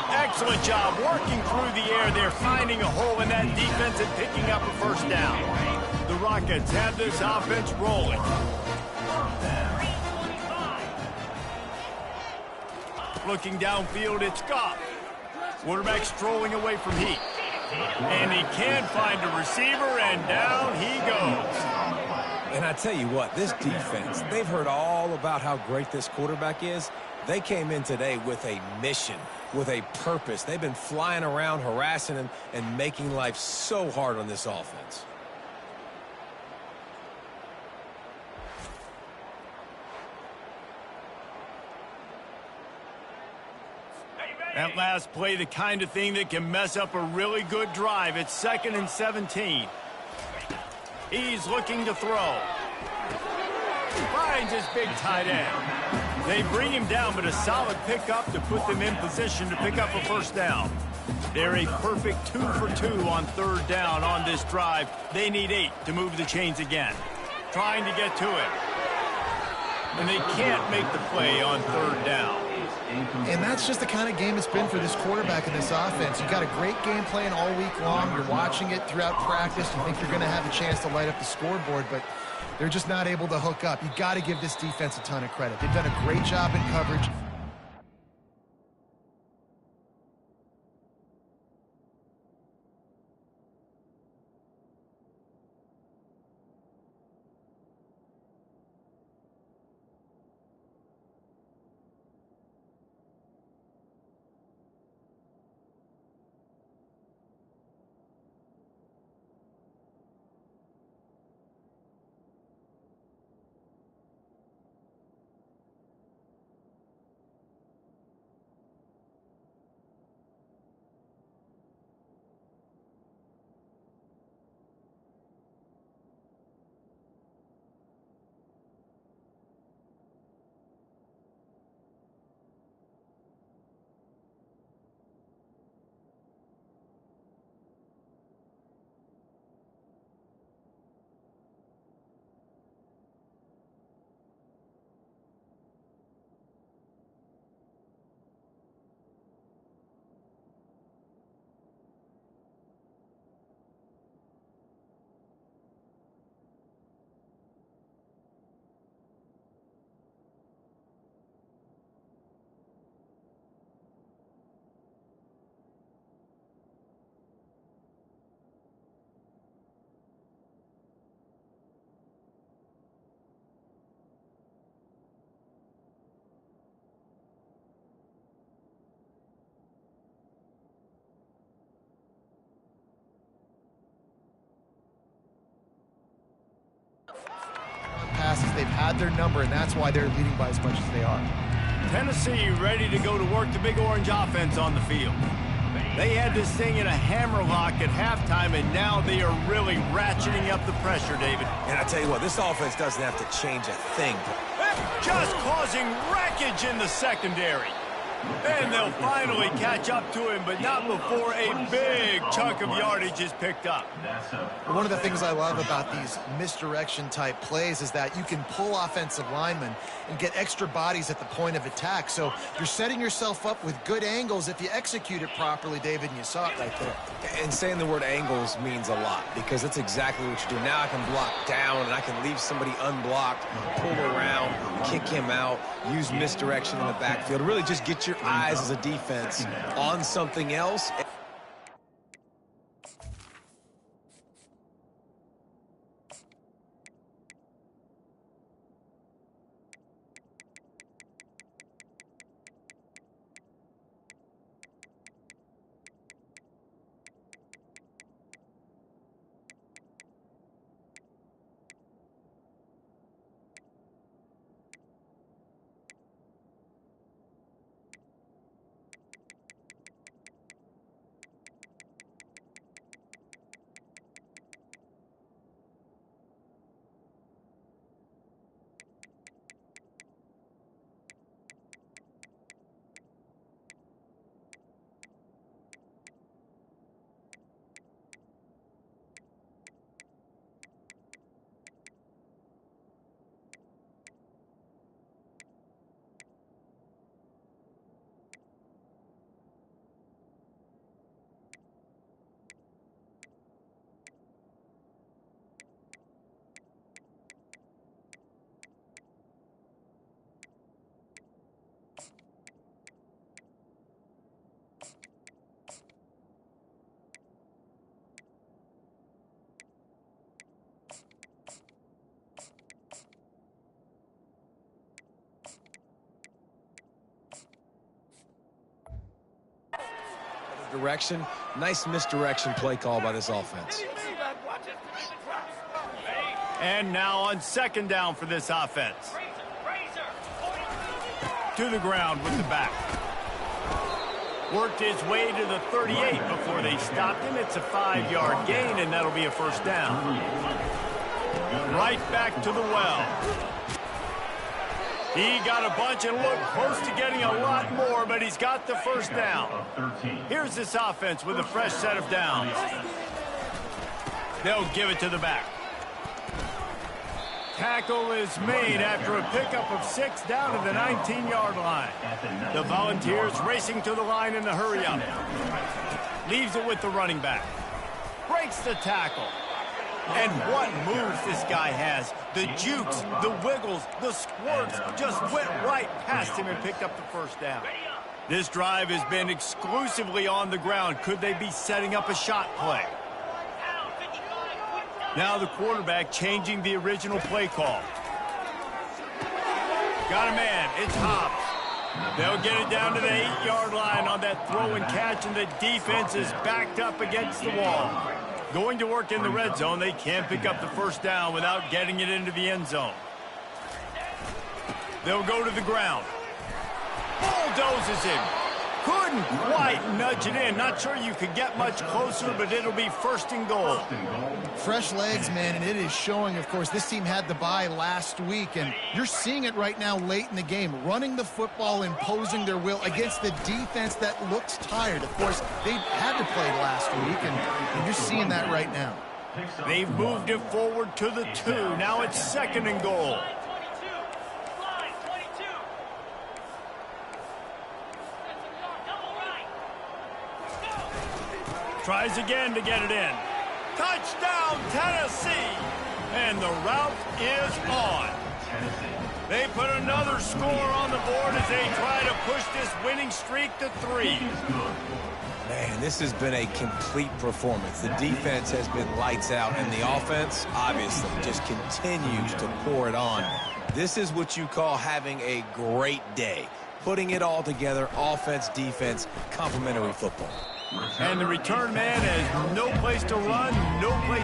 Excellent job working through the air. They're finding a hole in that defense and picking up a 1st down. The Rockets have this offense rolling. Looking downfield, it's Goff. Quarterback strolling away from heat. And he can't find a receiver, and down he goes. And I tell you what, this defense, they've heard all about how great this quarterback is. They came in today with a mission, with a purpose. They've been flying around, harassing him, and making life so hard on this offense. That last play, the kind of thing that can mess up a really good drive. It's 2nd and 17. He's looking to throw. Finds his big tight end. They bring him down, but a solid pickup to put them in position to pick up a first down. They're a perfect 2 for 2 on 3rd down on this drive. They need 8 to move the chains again. Trying to get to it. And they can't make the play on 3rd down. And that's just the kind of game it's been for this quarterback and this offense. You've got a great game plan all week long. You're watching it throughout practice. You think you're going to have a chance to light up the scoreboard, but they're just not able to hook up. You've got to give this defense a ton of credit. They've done a great job in coverage. Passes, they've had their number, and that's why they're leading by as much as they are. Tennessee ready to go to work the Big Orange offense on the field. They had this thing in a hammerlock at halftime, and now they are really ratcheting up the pressure, David. And I tell you what, this offense doesn't have to change a thing. Just causing wreckage in the secondary. And they'll finally catch up to him, but not before a big chunk of yardage is picked up. One of the things I love about these misdirection-type plays is that you can pull offensive linemen and get extra bodies at the point of attack. So you're setting yourself up with good angles if you execute it properly, David, and you saw it right there. And saying the word angles means a lot because that's exactly what you do. Now I can block down, and I can leave somebody unblocked, pull around, kick him out, use misdirection in the backfield. Really just get your eyes as a defense on something else. direction. Nice misdirection play call by this offense. And now on second down for this offense. To the ground with the back. Worked his way to the 38 before they stopped him. It's a 5-yard gain, and that'll be a first down. Right back to the well. He got a bunch and looked close to getting a lot more, but he's got the first down. Here's this offense with a fresh set of downs. They'll give it to the back. Tackle is made after a pickup of 6 down to the 19-yard line. The Volunteers racing to the line in a hurry-up. Leaves it with the running back. Breaks the tackle. And what moves this guy has. The jukes, the wiggles, the squirts just went right past him and picked up the first down. This drive has been exclusively on the ground. Could they be setting up a shot play? Now the quarterback changing the original play call. Got a man. It's Hobbs. They'll get it down to the 8-yard line on that throw and catch, and the defense is backed up against the wall. Going to work in the red zone. They can't pick up the first down without getting it into the end zone. They'll go to the ground. Bulldozes him. Couldn't quite nudge it in. Not sure you could get much closer, but it'll be first and goal. Fresh legs, man, and it is showing, of course, this team had the bye last week, and you're seeing it right now late in the game, running the football, imposing their will against the defense that looks tired. Of course, they had to play last week, and you're seeing that right now. They've moved it forward to the 2. Now it's second and goal. Tries again to get it in. Touchdown, Tennessee! And the route is on. They put another score on the board as they try to push this winning streak to 3. Man, this has been a complete performance. The defense has been lights out, and the offense, obviously, just continues to pour it on. This is what you call having a great day. Putting it all together, offense, defense, complementary football. And the return man has no place to run, no place.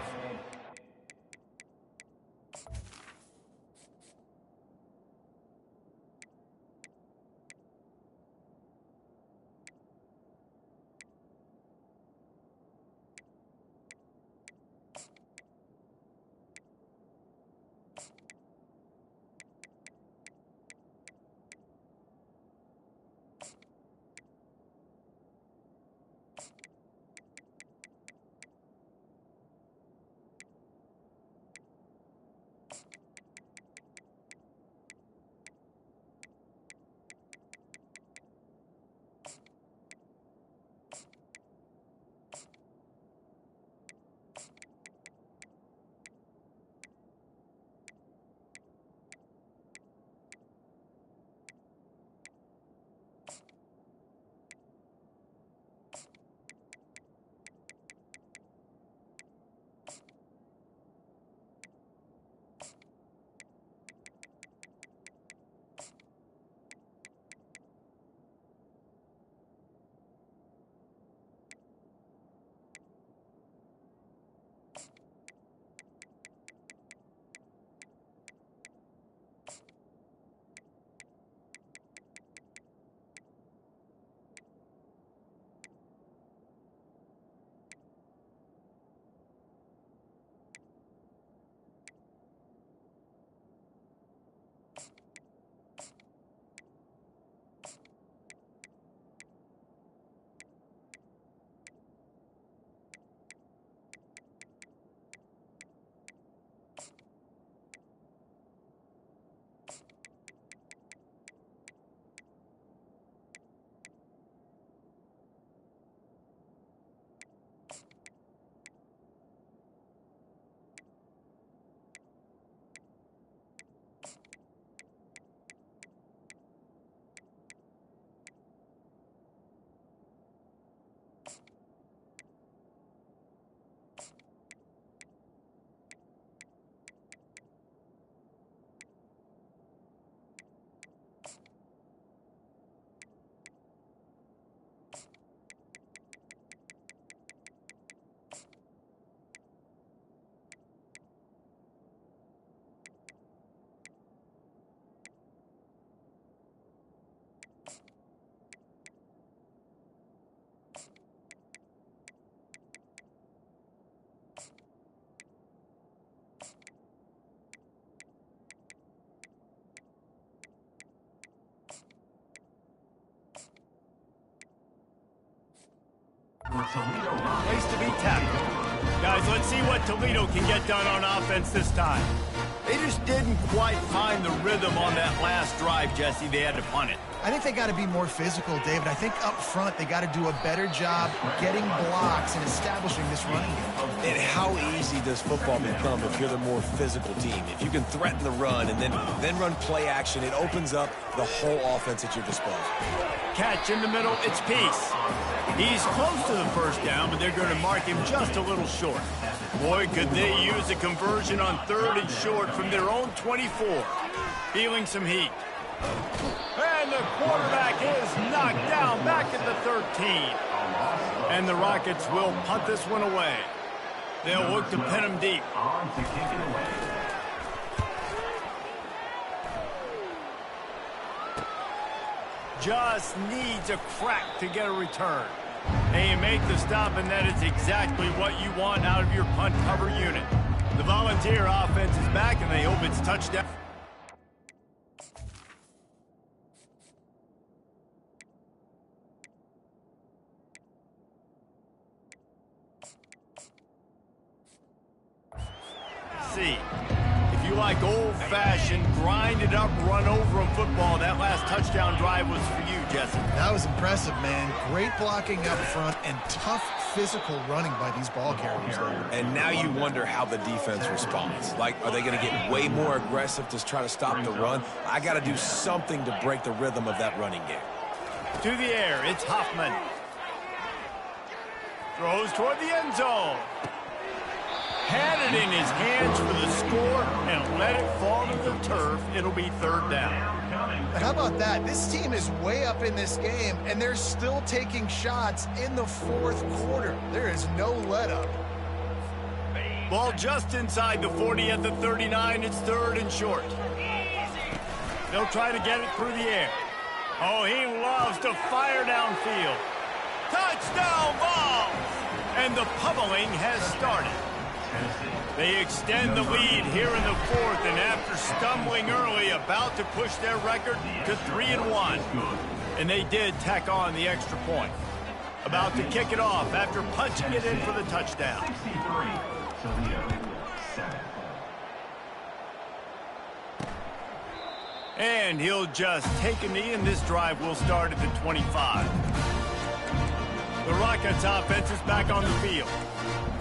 Place to be tackled. Guys, let's see what Toledo can get done on offense this time. They just didn't quite find the rhythm on that last drive, Jesse. They had to punt it. I think they got to be more physical, David. I think up front they got to do a better job getting blocks and establishing this running game. And how easy does football become if you're the more physical team? If you can threaten the run and then run play action, it opens up the whole offense at your disposal. Catch in the middle, it's Peace. He's close to the first down, but they're going to mark him just a little short. Boy, could they use a conversion on 3rd and short from their own 24. Feeling some heat. And the quarterback is knocked down back at the 13. And the Rockets will punt this one away. They'll look to pin him deep. Just needs a crack to get a return. And you make the stop, and that is exactly what you want out of your punt cover unit. The Volunteer offense is back, and they hope it's touchdown. If you like old-fashioned, grind-it-up, run-over-'em football, that last touchdown drive was for you, Jesse. That was impressive, man. Great blocking up front and tough physical running by these ball carriers. And now you wonder how the defense responds. Like, are they going to get way more aggressive to try to stop the run? I got to do something to break the rhythm of that running game. To the air, it's Hoffman. Throws toward the end zone. Had it in his hands for the score and let it fall to the turf. It'll be 3rd down. But how about that? This team is way up in this game, and they're still taking shots in the 4th quarter. There is no let-up. Ball just inside the 40 at the 39. It's 3rd and short. They'll try to get it through the air. Oh, he loves to fire downfield. Touchdown Vols! And the pummeling has started. They extend the lead here in the 4th, and after stumbling early, about to push their record to 3-1. And they did tack on the extra point. About to kick it off after punching it in for the touchdown. 63, Toledo, 7. And he'll just take a knee, and this drive will start at the 25. The Rockets offense is back on the field.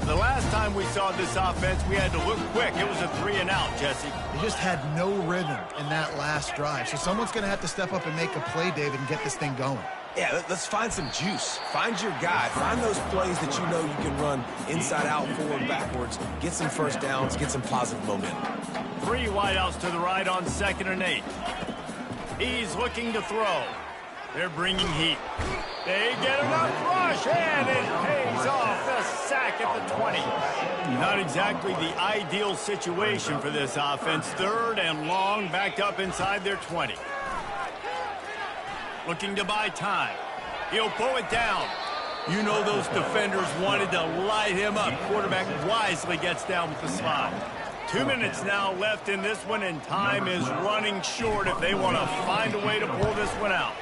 The last time we saw this offense, we had to look quick. It was a 3-and-out, Jesse. They just had no rhythm in that last drive. So someone's going to have to step up and make a play, David, and get this thing going. Yeah, let's find some juice. Find your guy. Find those plays that you know you can run inside out, forward, backwards. Get some first downs. Get some positive momentum. 3 wideouts to the right on 2nd and 8. He's looking to throw. They're bringing heat. They get enough rush, and it pays off. The sack at the 20. Not exactly the ideal situation for this offense. 3rd and long, backed up inside their 20. Looking to buy time. He'll pull it down. You know those defenders wanted to light him up. Quarterback wisely gets down with the slide. 2 minutes now left in this one, and time is running short if they want to find a way to pull this one out.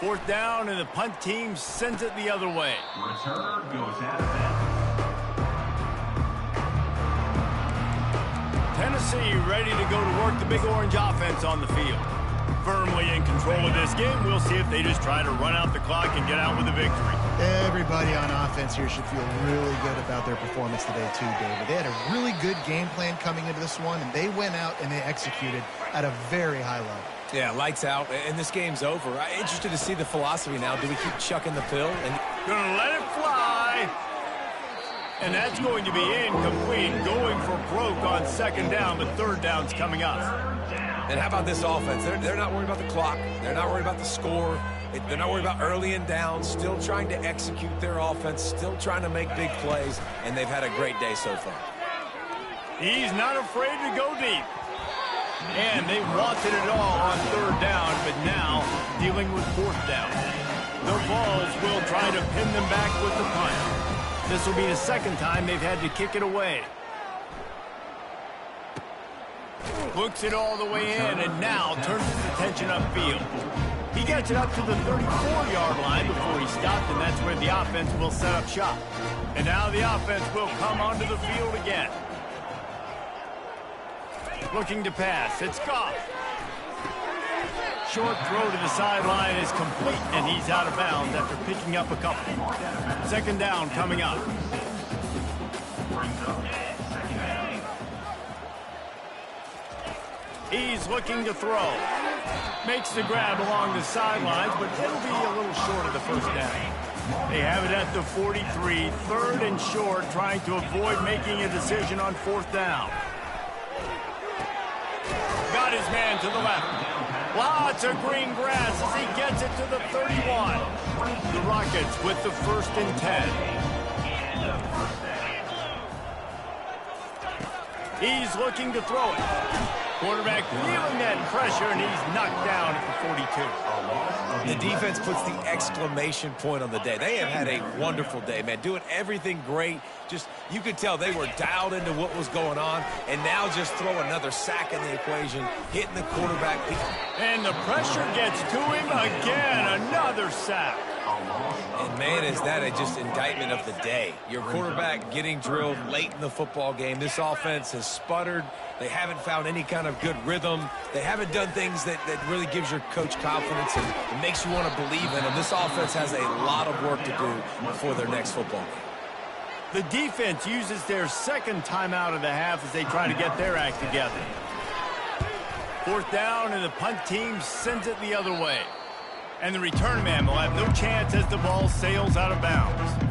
4th down, and the punt team sends it the other way. Returner goes out of bounds. Tennessee ready to go to work the Big Orange offense on the field. Firmly in control of this game. We'll see if they just try to run out the clock and get out with a victory. Everybody on offense here should feel really good about their performance today too, David. They had a really good game plan coming into this one, and they went out and they executed at a very high level. Yeah, lights out, and this game's over. I'm interested to see the philosophy now. Do we keep chucking the pill? Gonna let it fly. And that's going to be incomplete. Going for broke on 2nd down, but 3rd down's coming up. And how about this offense? They're not worried about the clock. They're not worried about the score. They're not worried about early and down. Still trying to execute their offense. Still trying to make big plays. And they've had a great day so far. He's not afraid to go deep. And they wanted it all on 3rd down, but now dealing with 4th down. The Vols will try to pin them back with the punt. This will be the 2nd time they've had to kick it away. Looks it all the way in, and now turns his attention upfield. He gets it up to the 34-yard line before he stopped, and that's where the offense will set up shop. And now the offense will come onto the field again. Looking to pass. It's Goff. Short throw to the sideline is complete, and he's out of bounds after picking up a couple. Second down coming up. He's looking to throw. Makes the grab along the sidelines, but it'll be a little short of the first down. They have it at the 43, third and short, trying to avoid making a decision on fourth down. Got his man to the left. Lots of green grass as he gets it to the 31. The Rockets with the 1st and 10. He's looking to throw it. Quarterback feeling that pressure, and he's knocked down at the 42. The defense puts the exclamation point on the day. They have had a wonderful day, man. Doing everything great. Just, you could tell they were dialed into what was going on, and now just throw another sack in the equation, hitting the quarterback. And the pressure gets to him again. Another sack. And, man, is that just indictment of the day. Your quarterback getting drilled late in the football game. This offense has sputtered. They haven't found any kind of good rhythm. They haven't done things that really gives your coach confidence and makes you want to believe in them. This offense has a lot of work to do before their next football game. The defense uses their second timeout of the half as they try to get their act together. Fourth down, and the punt team sends it the other way. And the return man will have no chance as the ball sails out of bounds.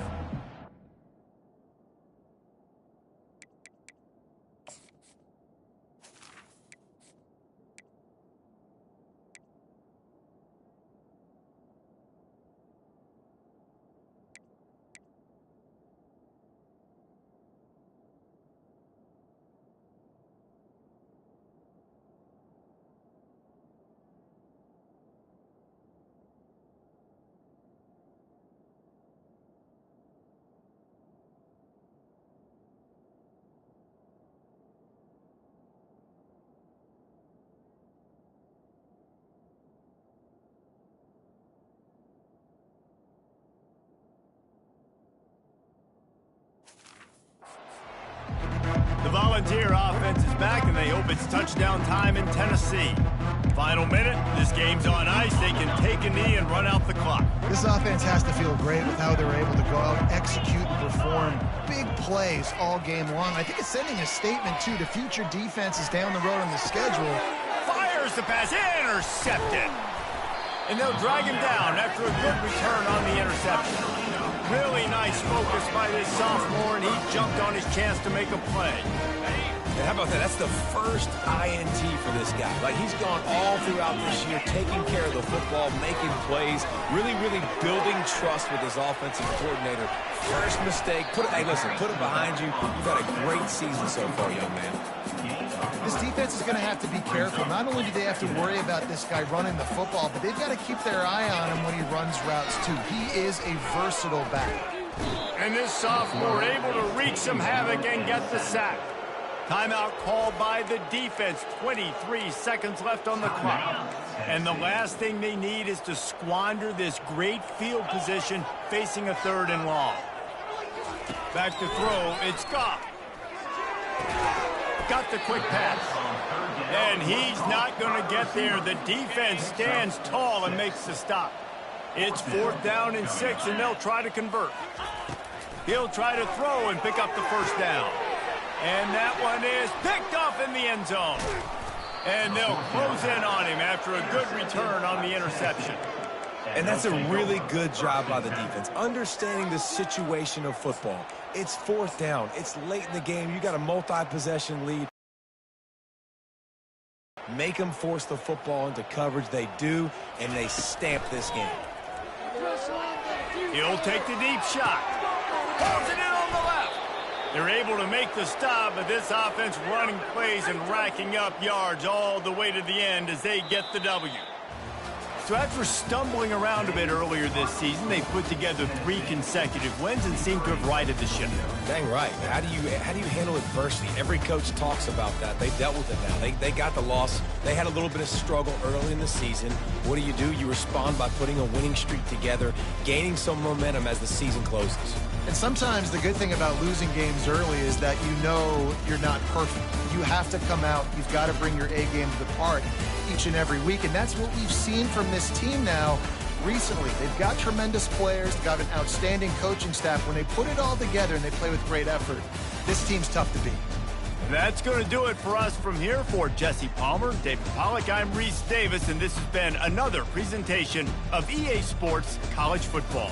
The Volunteer offense is back, and they hope it's touchdown time in Tennessee. Final minute, this game's on ice. They can take a knee and run out the clock. This offense has to feel great with how they're able to go out, execute, and perform big plays all game long. I think it's sending a statement, too, to future defenses down the road on the schedule. Fires the pass, intercepted. And they'll drag him down after a good return on the interception. Really nice focus by this sophomore, and he jumped on his chance to make a play. And how about that? That's the first INT for this guy. Like, he's gone all throughout this year, taking care of the football, making plays, really building trust with his offensive coordinator. First mistake, hey, listen, put it behind you. You've had a great season so far, young man. This defense is going to have to be careful. Not only do they have to worry about this guy running the football, but they've got to keep their eye on him when he runs routes, too. He is a versatile back. And this sophomore able to wreak some havoc and get the sack. Timeout called by the defense. 23 seconds left on the clock. And the last thing they need is to squander this great field position facing a 3rd and long. Back to throw. It's Goff. Got the quick pass. And he's not going to get there. The defense stands tall and makes the stop. It's 4th down and 6, and they'll try to convert. He'll try to throw and pick up the first down. And that one is picked off in the end zone. And they'll close in on him after a good return on the interception. And that's a really good job by the defense, understanding the situation of football. It's 4th down. It's late in the game. You got a multi-possession lead. Make them force the football into coverage. They do, and they stamp this game. He'll take the deep shot. Pulls it in on the left. They're able to make the stop, but this offense running plays and racking up yards all the way to the end as they get the W. So after stumbling around a bit earlier this season, they put together 3 consecutive wins and seem to have righted the ship. Dang right. How do you handle adversity? Every coach talks about that. They dealt with it now. They got the loss. They had a little bit of struggle early in the season. What do? You respond by putting a winning streak together, gaining some momentum as the season closes. And sometimes the good thing about losing games early is that you know you're not perfect. You have to come out. You've got to bring your A game to the part each and every week. And that's what we've seen from this team now recently. They've got tremendous players. They've got an outstanding coaching staff. When they put it all together and they play with great effort, this team's tough to beat. That's going to do it for us from here. For Jesse Palmer, David Pollack, I'm Reese Davis, and this has been another presentation of EA Sports College Football.